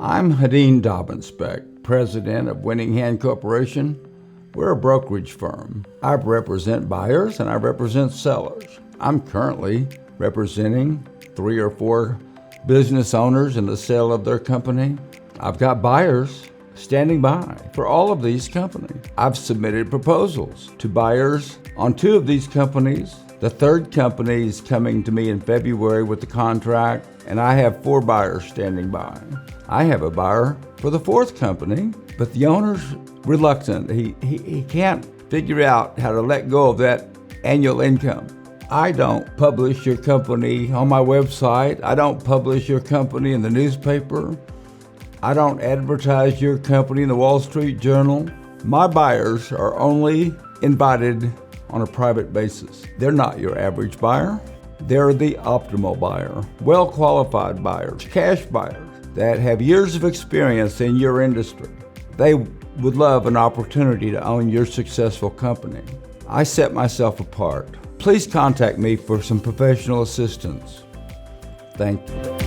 I'm Hadeen Dobbinspec, president of Winning Hand Corporation. We're a brokerage firm. I represent buyers and I represent sellers. I'm currently representing 3 or 4 business owners in the sale of their company. I've got buyers standing by for all of these companies. I've submitted proposals to buyers on 2 of these companies. The 3rd company is coming to me in February with the contract, and I have 4 buyers standing by. I have a buyer for the 4th company, but the owner's reluctant. He can't figure out how to let go of that annual income. I don't publish your company on my website. I don't publish your company in the newspaper. I don't advertise your company in the Wall Street Journal. My buyers are only invited on a private basis. They're not your average buyer. They're the optimal buyer, well-qualified buyers, cash buyers that have years of experience in your industry. They would love an opportunity to own your successful company. I set myself apart. Please contact me for some professional assistance. Thank you.